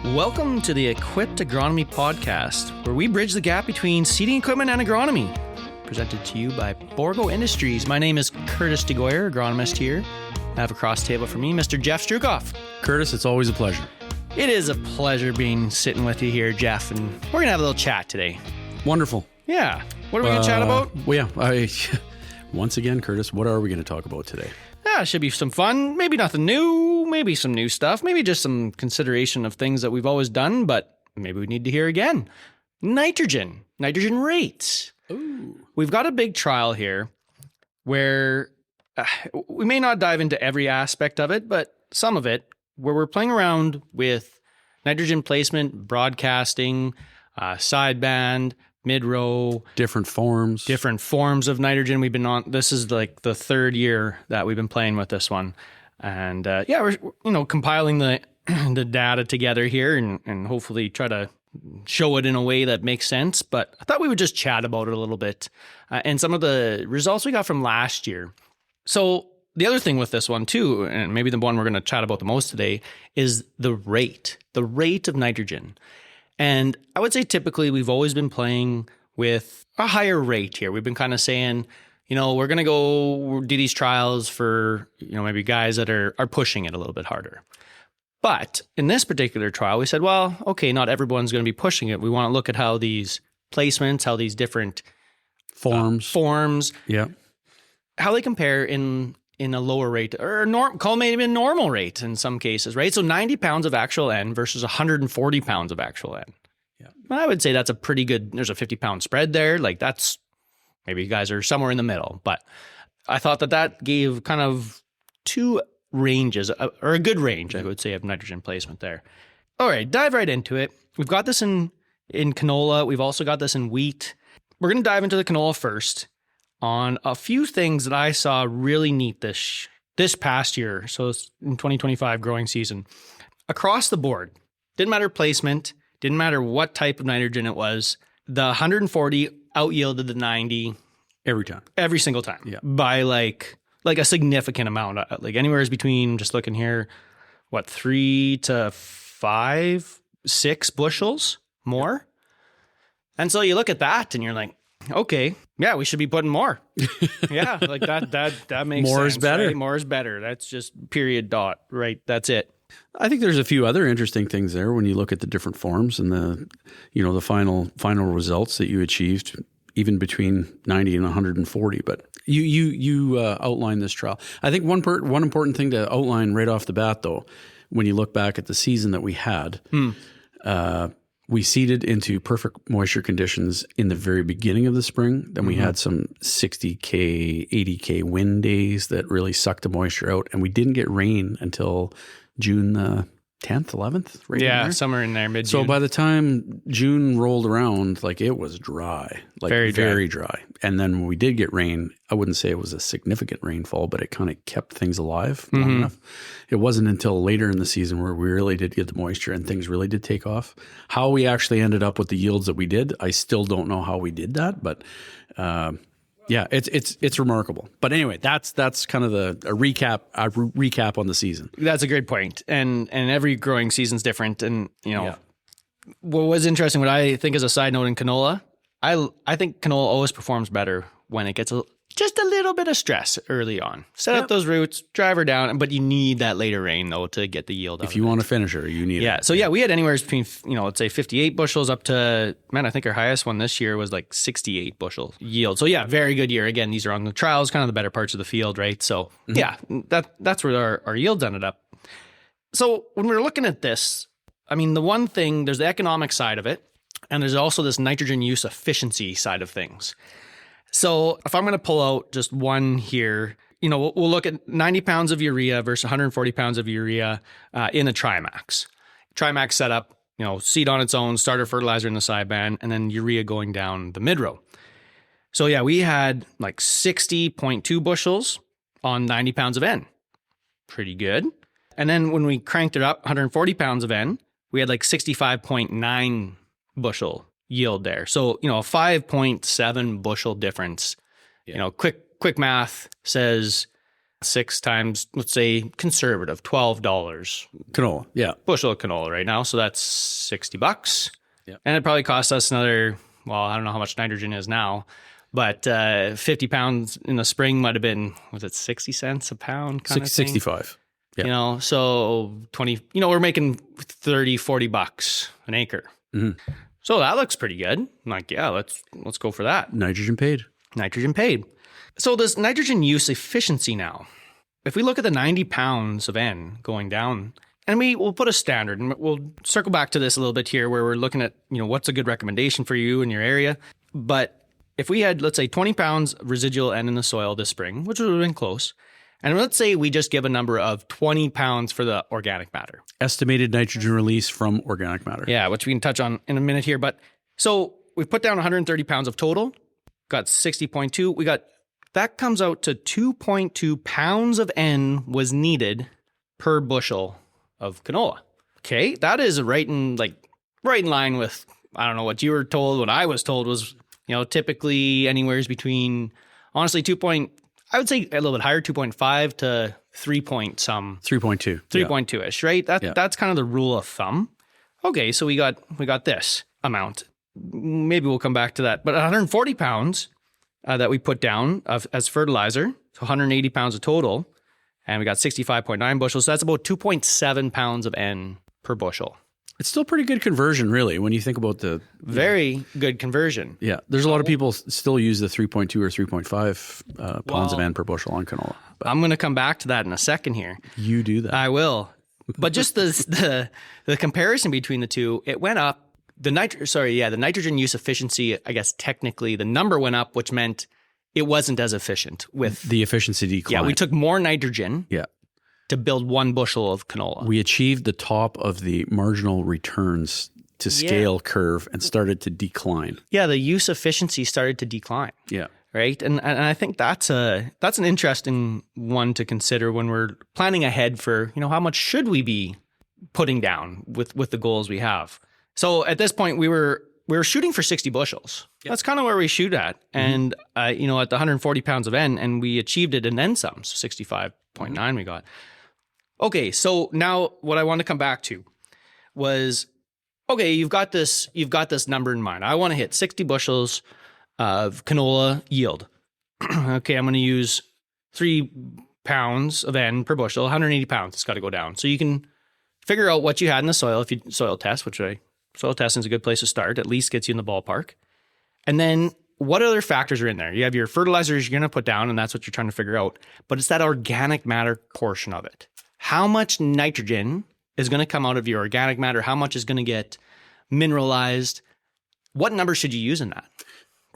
Welcome to the Equipped Agronomy podcast, where we bridge the gap between seeding equipment and agronomy. Presented to you by Borgo Industries. My name is Curtis DeGoyer, agronomist here. I have across the table for me, Mr. Jeff Strukoff. Curtis, it's always a pleasure. It is a pleasure sitting with you here, Jeff, and we're going to have a little chat today. Wonderful. Yeah. What are we going to chat about? Once again, Curtis, what are we going to talk about today? Yeah, it should be some fun. Maybe nothing new, maybe some new stuff, maybe just some consideration of things that we've always done, but maybe we need to hear again. Nitrogen rates. Ooh. We've got a big trial here where we may not dive into every aspect of it, but some of it, where we're playing around with nitrogen placement, broadcasting, sideband, mid-row. Different forms of nitrogen. We've been on, this is like the third year that we've been playing with this one. And we're compiling the the data together here and hopefully try to show it in a way that makes sense. But I thought we would just chat about it a little bit and some of the results we got from last year. So the other thing with this one too, and maybe the one we're going to chat about the most today, is the rate of nitrogen. And I would say typically we've always been playing with a higher rate here. We've been kind of saying, we're going to go do these trials for, maybe guys that are pushing it a little bit harder. But in this particular trial, we said, well, okay, not everyone's going to be pushing it. We want to look at how these placements, how these different forms, how they compare in a lower rate or call maybe a normal rate in some cases, right? So 90 pounds of actual N versus 140 pounds of actual N. Yeah. I would say that's a pretty good, there's a 50-pound spread there. Like that's, maybe you guys are somewhere in the middle, but I thought that gave kind of two ranges, or a good range, I would say, of nitrogen placement there. All right, dive right into it. We've got this in canola. We've also got this in wheat. We're going to dive into the canola first on a few things that I saw really neat this past year. So it's in 2025 growing season. Across the board, didn't matter placement, didn't matter what type of nitrogen it was. The 140 out-yielded the 90 every single time, by like a significant amount, like anywhere between, just looking here, 3 to 5, 6 bushels more. And so you look at that and you're like, okay, yeah, we should be putting more. Yeah, like that makes more sense. Is better. Right? More is better. That's just period dot, right? That's it. I think there's a few other interesting things there when you look at the different forms and the final results that you achieved, even between 90 and 140. But you outlined this trial. I think one important thing to outline right off the bat, though, when you look back at the season that we had, we seeded into perfect moisture conditions in the very beginning of the spring. Then we had some 60K, 80K wind days that really sucked the moisture out. And we didn't get rain until June 10th, 11th, right? Yeah, somewhere in there, mid-June. So by the time June rolled around, it was dry, very dry. And then when we did get rain, I wouldn't say it was a significant rainfall, but it kind of kept things alive long enough. It wasn't until later in the season where we really did get the moisture and things really did take off. How we actually ended up with the yields that we did, I still don't know how we did that, but it's remarkable. But anyway, that's kind of a recap on the season. That's a great point. And every growing season's different. And what was interesting, what I think is a side note in canola, I think canola always performs better when it gets just a little bit of stress early on. Set up those roots, drive her down, but you need that later rain though to get the yield out of it. If you want to finish her, you need it. So we had anywhere between, let's say 58 bushels up to, I think our highest one this year was like 68 bushel yield. So very good year. Again, these are on the trials, kind of the better parts of the field, right? So that's where our yields ended up. So when we're looking at this, the one thing, there's the economic side of it, and there's also this nitrogen use efficiency side of things. So if I'm going to pull out just one here, we'll look at 90 pounds of urea versus 140 pounds of urea in the Trimax. Trimax setup, seed on its own, starter fertilizer in the sideband, and then urea going down the mid-row. So we had like 60.2 bushels on 90 pounds of N. Pretty good. And then when we cranked it up, 140 pounds of N, we had like 65.9 bushel yield there. So, a 5.7 bushel difference. Quick math says 6 times, let's say conservative, $12 Canola. Yeah. bushel of canola right now. So that's $60. Yeah. And it probably costs us another, well, I don't know how much nitrogen is now, but 50 pounds in the spring might have been, was it 60 cents a pound kind of thing? 65. Yeah. You know, so 20, we're making 30, $40 an acre. Mm-hmm. So that looks pretty good. I'm like, yeah, let's go for that. Nitrogen paid. Nitrogen paid. So this nitrogen use efficiency now, if we look at the 90 pounds of N going down, and we'll put a standard, and we'll circle back to this a little bit here where we're looking at, what's a good recommendation for you in your area. But if we had, let's say, 20 pounds of residual N in the soil this spring, which would have been close, and let's say we just give a number of 20 pounds for the organic matter. Estimated nitrogen release from organic matter. Yeah, which we can touch on in a minute here. But so we put down 130 pounds of total, got 60.2. That comes out to 2.2 pounds of N was needed per bushel of canola. Okay, that is right in line with, I don't know what you were told. What I was told was, typically anywhere between, honestly, I would say a little bit higher, 2.5 to 3 point some. 3.2. 3.2-ish, right? That's kind of the rule of thumb. Okay, so we got this amount. Maybe we'll come back to that. But 140 pounds that we put down as fertilizer, so 180 pounds of total, and we got 65.9 bushels. So that's about 2.7 pounds of N per bushel. It's still pretty good conversion, really, when you think about the... Very good conversion. Yeah. There's a lot of people still use the 3.2 or 3.5 pounds of N per bushel on canola. But I'm going to come back to that in a second here. You do that. I will. But just the comparison between the two, it went up. The nitrogen use efficiency, I guess technically the number went up, which meant it wasn't as efficient with... The efficiency decline. Yeah, we took more nitrogen. Yeah. To build 1 bushel of canola. We achieved the top of the marginal returns to scale curve and started to decline. Yeah, the use efficiency started to decline. Yeah. Right? And I think that's an interesting one to consider when we're planning ahead for, how much should we be putting down with the goals we have. So at this point we were shooting for 60 bushels. Yep. That's kind of where we shoot at. And at the 140 pounds of N, and we achieved it and then some. So 65.9 we got. Okay, so now what I want to come back to was, okay, you've got this number in mind. I want to hit 60 bushels of canola yield. Okay, I'm going to use 3 pounds of N per bushel, 180 pounds. It's got to go down. So you can figure out what you had in the soil if you soil test, soil testing is a good place to start. At least gets you in the ballpark. And then what other factors are in there? You have your fertilizers you're going to put down, and that's what you're trying to figure out. But it's that organic matter portion of it. How much nitrogen is going to come out of your organic matter? How much is going to get mineralized? What number should you use in that?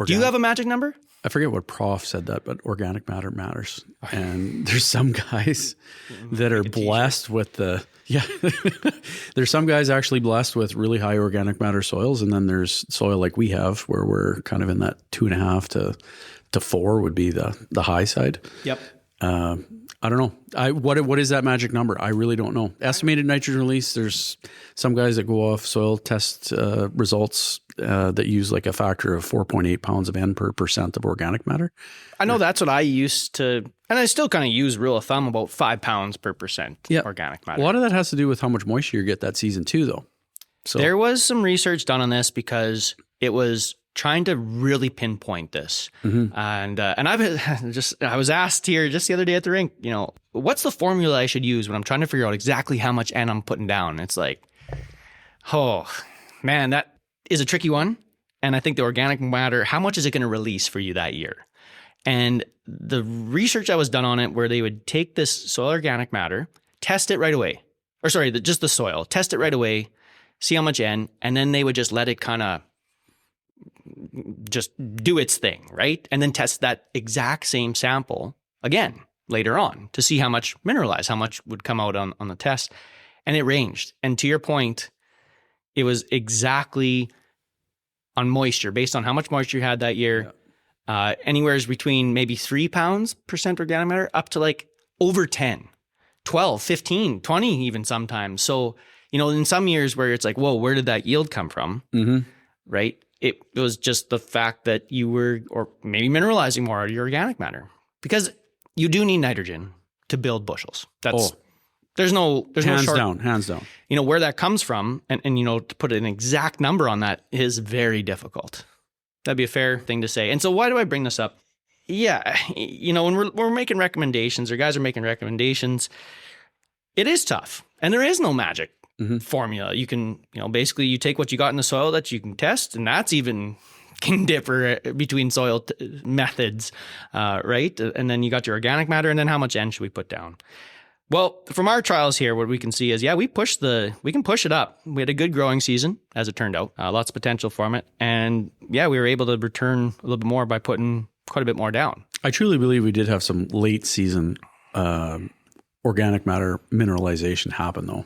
Do you have a magic number? I forget what prof said that, but organic matter matters. And there's some guys that are blessed with there's some guys actually blessed with really high organic matter soils. And then there's soil like we have where we're kind of in that 2.5 to 4 would be the high side. Yep. I don't know. What is that magic number? I really don't know. Estimated nitrogen release. There's some guys that go off soil test results that use like a factor of 4.8 pounds of N per percent of organic matter. I know that's what I used to, and I still kind of use rule of thumb about 5 pounds per percent organic matter. A lot of that has to do with how much moisture you get that season too, though. So there was some research done on this because it was trying to really pinpoint this. Mm-hmm. And I was asked here just the other day at the rink, what's the formula I should use when I'm trying to figure out exactly how much N I'm putting down? It's like, oh man, that is a tricky one. And I think the organic matter, how much is it going to release for you that year? And the research that was done on it, where they would take this soil organic matter, test it right away, just the soil, test it right away, see how much N, and then they would just let it kind of just do its thing, right? And then test that exact same sample again later on to see how much mineralized, how much would come out on the test. And it ranged. And to your point, it was exactly on moisture, based on how much moisture you had that year, anywhere between maybe 3 pounds percent organic matter up to like over 10, 12, 15, 20 even sometimes. So, in some years where it's like, whoa, where did that yield come from? Mm-hmm. Right? It was just the fact that you were, or maybe mineralizing more out of your organic matter, because you do need nitrogen. to build bushels. There's no hands down. You know, where that comes from, and you know, to put an exact number on that is very difficult. That'd be a fair thing to say. And so why do I bring this up? Yeah, you know, when we're making recommendations, or guys are making recommendations, it is tough. And there is no magic formula. You can, you know, basically you take what you got in the soil that you can test, and that's even can differ between soil methods, right? And then you got your organic matter, and then how much N should we put down? Well, from our trials here, what we can see is, we can push it up. We had a good growing season, as it turned out. Lots of potential from it. And we were able to return a little bit more by putting quite a bit more down. I truly believe we did have some late season organic matter mineralization happen, though.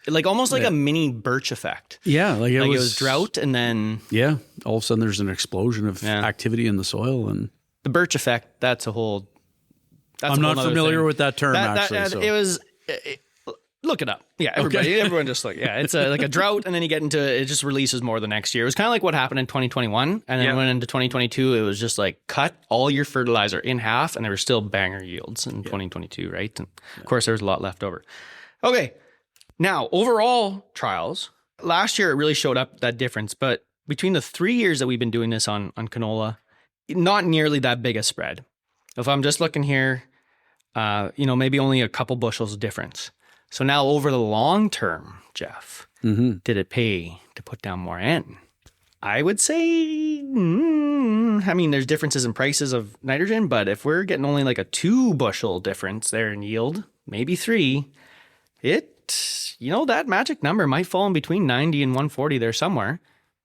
Like almost like a mini birch effect. Yeah. Like it was drought, and then... Yeah. All of a sudden there's an explosion of activity in the soil. And the birch effect, that's a whole... I'm not familiar with that term, actually. It was... look it up. Yeah, everybody. Okay. Everyone just look. Yeah, it's like a drought, and then you get into it just releases more the next year. It was kind of like what happened in 2021, and then went into 2022. It was just like cut all your fertilizer in half, and there were still banger yields in 2022, right? And of course, there was a lot left over. Okay, now overall trials. Last year, it really showed up that difference, but between the 3 years that we've been doing this on canola, not nearly that big a spread. If I'm just looking here, maybe only a couple bushels difference. So now over the long term, Jeff, did it pay to put down more N? I would say, there's differences in prices of nitrogen, but if we're getting only like a 2 bushel difference there in yield, maybe 3, that magic number might fall in between 90 and 140 there somewhere,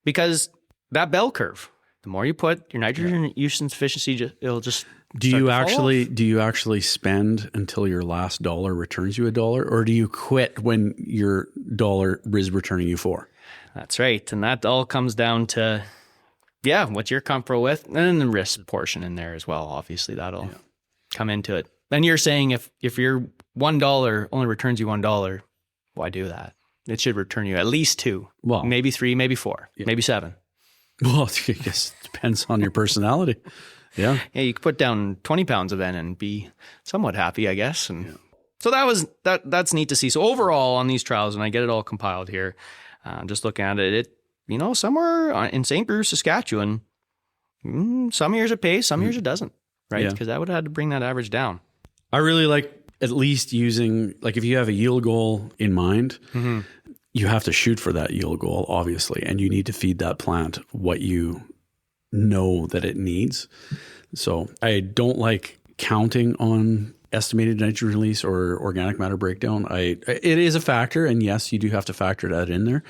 because that bell curve, the more you put, your nitrogen use and efficiency, it'll just... Do you actually spend until your last dollar returns you $1, or do you quit when your dollar is returning you $4? That's right. And that all comes down to, what you're comfortable with, and then the risk portion in there as well. Obviously, that'll come into it. And you're saying if your $1 only returns you $1, why do that? It should return you at least 2, well, maybe 3, maybe 4, maybe 7. Well, I guess it depends on your personality. Yeah. Yeah, you could put down 20 pounds of N and be somewhat happy, I guess. And so that's neat to see. So overall on these trials, and I get it all compiled here, just looking at it, somewhere in St. Bruce, Saskatchewan, some years it pays, some years it doesn't, right? Because that would have had to bring that average down. I really like at least using, like if you have a yield goal in mind, you have to shoot for that yield goal, obviously, and you need to feed that plant what you know that it needs. So I don't like counting on estimated nitrogen release or organic matter breakdown. It is a factor, and yes, you do have to factor that in there,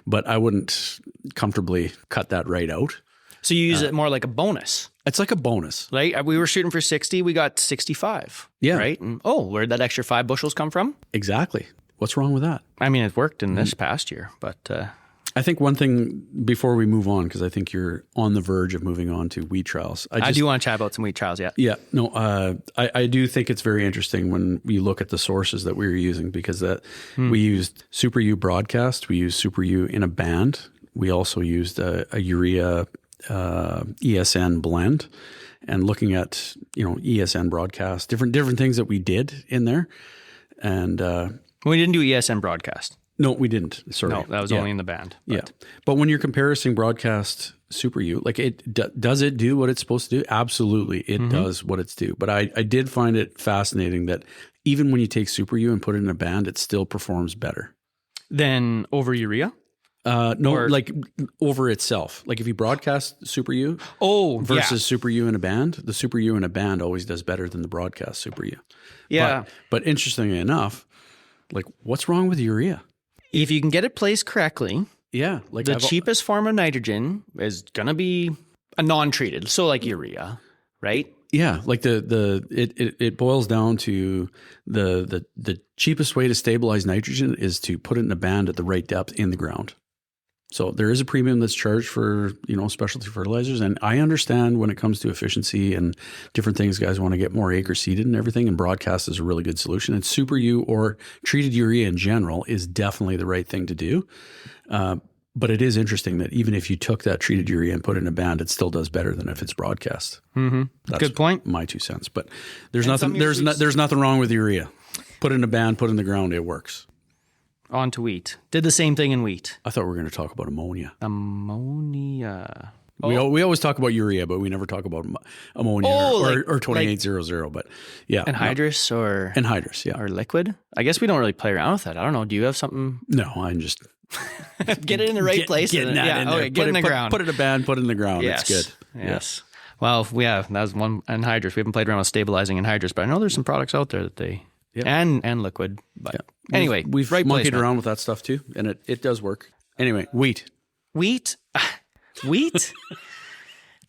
but I wouldn't comfortably cut that right out. So you use it more like a bonus. It's like a bonus. Like we were shooting for 60, we got 65. Yeah. Right? And, where'd that extra 5 bushels come from? Exactly. What's wrong with that? I mean, it worked in this past year, but... I think one thing before we move on, because I think you're on the verge of moving on to wheat trials. I do want to chat about some wheat trials, yeah. Yeah, no, I do think it's very interesting when we look at the sources that we were using, because we used Super U broadcast, we used Super U in a band, we also used a urea ESN blend, and looking at ESN broadcast, different things that we did in there, and we didn't do ESN broadcast. No, we didn't. Sorry. No, that was only in the band. But. But when you're comparing broadcast Super U, like does it do what it's supposed to do? Absolutely. It does what it's due. But I did find it fascinating that even when you take Super U and put it in a band, it still performs better. Than over urea? Like over itself. Like if you broadcast Super U versus Super U in a band, the Super U in a band always does better than the broadcast Super U. Yeah. But interestingly enough, like what's wrong with urea? If you can get it placed correctly, like the cheapest form of nitrogen is going to be a non-treated, so like urea, right? Yeah, like it boils down to the cheapest way to stabilize nitrogen is to put it in a band at the right depth in the ground. So there is a premium that's charged for, specialty fertilizers. And I understand when it comes to efficiency and different things, guys want to get more acre seeded and everything. And broadcast is a really good solution. And Super U or treated urea in general is definitely the right thing to do. But it is interesting that even if you took that treated urea and put it in a band, it still does better than if it's broadcast. Mm-hmm. That's good point. my 2 cents. But there's nothing wrong with urea. Put it in a band, put it in the ground, it works. On to wheat. Did the same thing in wheat. I thought we were going to talk about ammonia. Ammonia. We always talk about urea, but we never talk about ammonia or 2800. But yeah, anhydrous or anhydrous, or liquid. I guess we don't really play around with that. I don't know. Do you have something? No, I'm just get it in the right place. Get in the ground. Put it in a band. Put it in the ground. Yes. It's good. Yes. Well, that was one anhydrous. We haven't played around with stabilizing anhydrous, but I know there's some products out there that they and liquid. But anyway, we've right monkeyed around with that stuff too, and it does work. Anyway, wheat.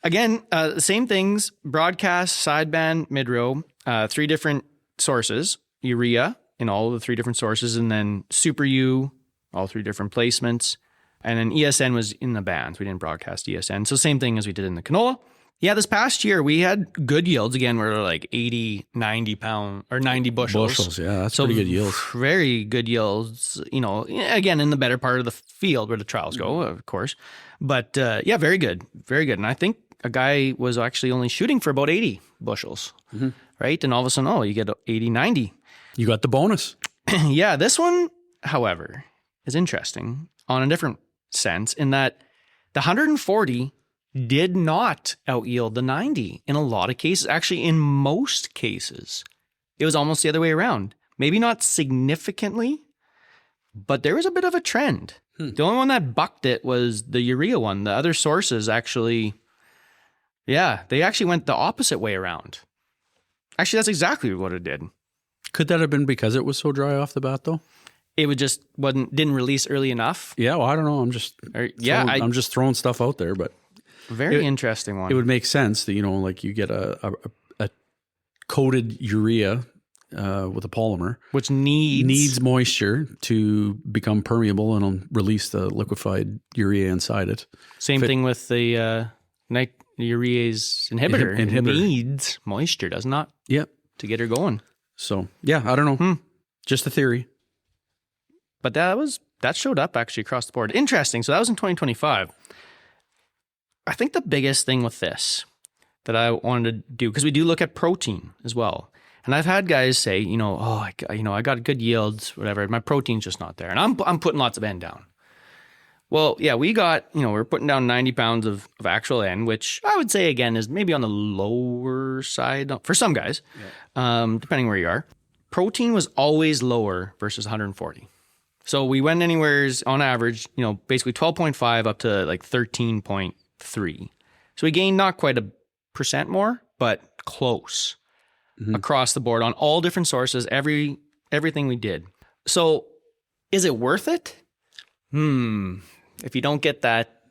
Again, same things, broadcast, sideband, mid-row, 3 different sources, urea in all of the 3 different sources, and then Super U, all 3 different placements. And then ESN was in the bands. We didn't broadcast ESN. So same thing as we did in the canola. Yeah, this past year we had good yields. Again, we're like 80, 90 pound or 90 bushels. Yeah, that's pretty good yields. Very good yields, again, in the better part of the field where the trials go, of course. But very good. Very good. And I think a guy was actually only shooting for about 80 bushels, right? And all of a sudden, you get 80, 90. You got the bonus. Yeah, this one, however, is interesting on a different sense in that the 140 did not out-yield the 90 in a lot of cases. Actually, in most cases, it was almost the other way around. Maybe not significantly, but there was a bit of a trend. The only one that bucked it was the urea one. The other sources actually, they actually went the opposite way around. Actually, that's exactly what it did. Could that have been because it was so dry off the bat, though? It would just didn't release early enough. Yeah, well, I don't know. I'm just I'm just throwing stuff out there, but very interesting one. It would make sense that like you get a coated urea with a polymer, which needs moisture to become permeable and release the liquefied urea inside it. Same thing with the urease inhibitor. It needs moisture, does not? Yep. To get her going. So I don't know. Just a theory. But that showed up actually across the board. Interesting. So that was in 2025. I think the biggest thing with this that I wanted to do, because we do look at protein as well. And I've had guys say, I got good yields, whatever. My protein's just not there. And I'm putting lots of N down. Well, yeah, we got, we're putting down 90 pounds of actual N, which I would say, again, is maybe on the lower side for some guys, depending where you are. Protein was always lower versus 140. So we went anywhere on average, basically 12.5 up to like 13.3. So we gained not quite a % more, but close across the board on all different sources, everything we did. So is it worth it? If you don't get that,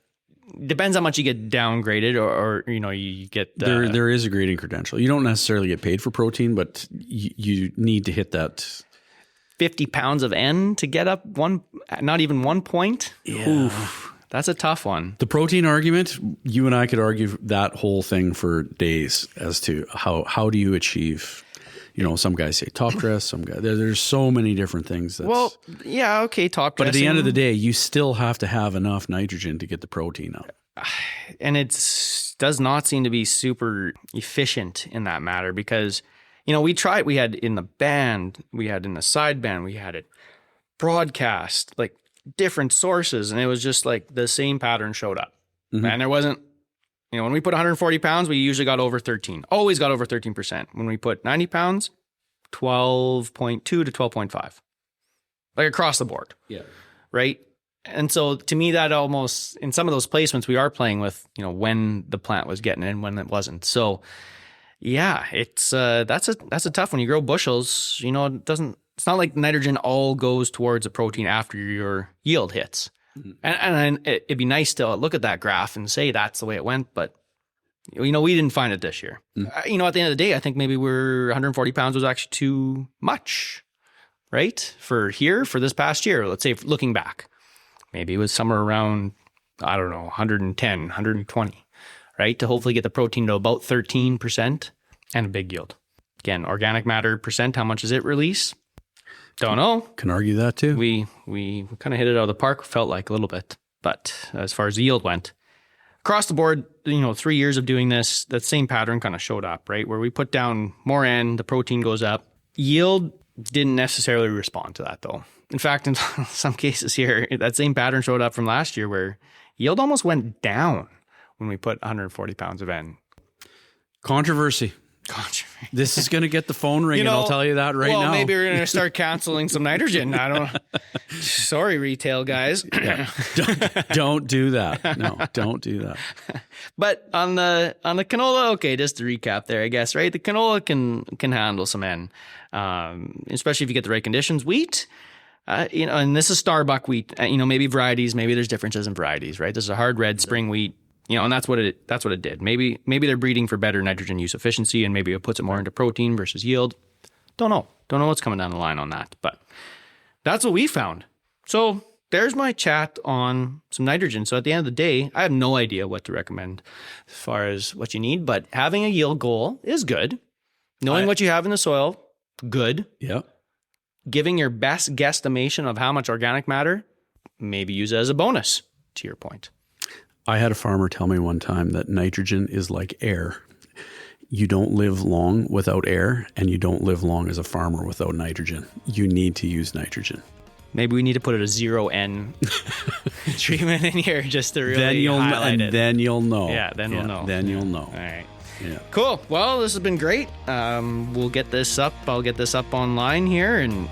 depends how much you get downgraded or you get... There is a grading credential. You don't necessarily get paid for protein, but you need to hit that... 50 pounds of N to get up not even 1 point. Yeah. Oof, that's a tough one. The protein argument, you and I could argue that whole thing for days as to how do you achieve, some guys say top dress, some guys, there's so many different things. Top dressing. But at the end of the day, you still have to have enough nitrogen to get the protein out. And it does not seem to be super efficient in that matter because... we tried, we had in the band, we had in the sideband, we had it broadcast, like different sources. And it was just like the same pattern showed up. And there wasn't, when we put 140 pounds, we usually got over 13, always got over 13%. When we put 90 pounds, 12.2 to 12.5, like across the board. Yeah. Right. And so to me, that almost, in some of those placements, we are playing with, when the plant was getting it and when it wasn't. So yeah, it's that's a tough one. You grow bushels, it's not like nitrogen all goes towards the protein after your yield hits. And it'd be nice to look at that graph and say that's the way it went, but we didn't find it this year. At the end of the day, I think maybe 140 pounds was actually too much, right? For this past year, let's say looking back, maybe it was somewhere around, I don't know, 110, 120. Right? To hopefully get the protein to about 13% and a big yield. Again, organic matter %, how much does it release? Don't know. Can argue that too. We kind of hit it out of the park, felt like a little bit. But as far as yield went, across the board, 3 years of doing this, that same pattern kind of showed up, right? Where we put down more N, the protein goes up. Yield didn't necessarily respond to that though. In fact, in some cases here, that same pattern showed up from last year where yield almost went down when we put 140 pounds of N. Controversy. This is going to get the phone ringing. I'll tell you that now. Well, maybe we're going to start canceling some nitrogen. I don't. Sorry, retail guys. Yeah. Don't do that. No, don't do that. But on the canola, okay, just to recap there, I guess, right? The canola can handle some N, especially if you get the right conditions. Wheat, and this is Starbuck wheat. Maybe varieties. Maybe there's differences in varieties, right? This is a hard red spring wheat. And that's what it did. Maybe they're breeding for better nitrogen use efficiency, and maybe it puts it more into protein versus yield. Don't know what's coming down the line on that, but that's what we found. So there's my chat on some nitrogen. So at the end of the day, I have no idea what to recommend as far as what you need, but having a yield goal is good. Knowing what you have in the soil, good. Yeah. Giving your best guesstimation of how much organic matter, maybe use it as a bonus, to your point. I had a farmer tell me one time that nitrogen is like air. You don't live long without air, and you don't live long as a farmer without nitrogen. You need to use nitrogen. Maybe we need to put it a 0N treatment in here just to really highlight it. Then you'll know. Yeah, then we'll know. Then you'll know. All right. Yeah. Cool. Well, this has been great. We'll get this up. I'll get this up online here, and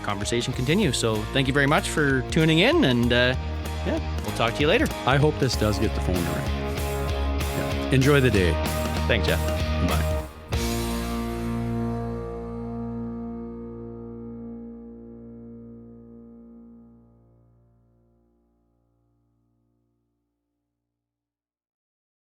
conversation continues. So thank you very much for tuning in, and we'll talk to you later. I hope this does get the phone to ring. Yeah. Enjoy the day. Thanks, Jeff. Bye.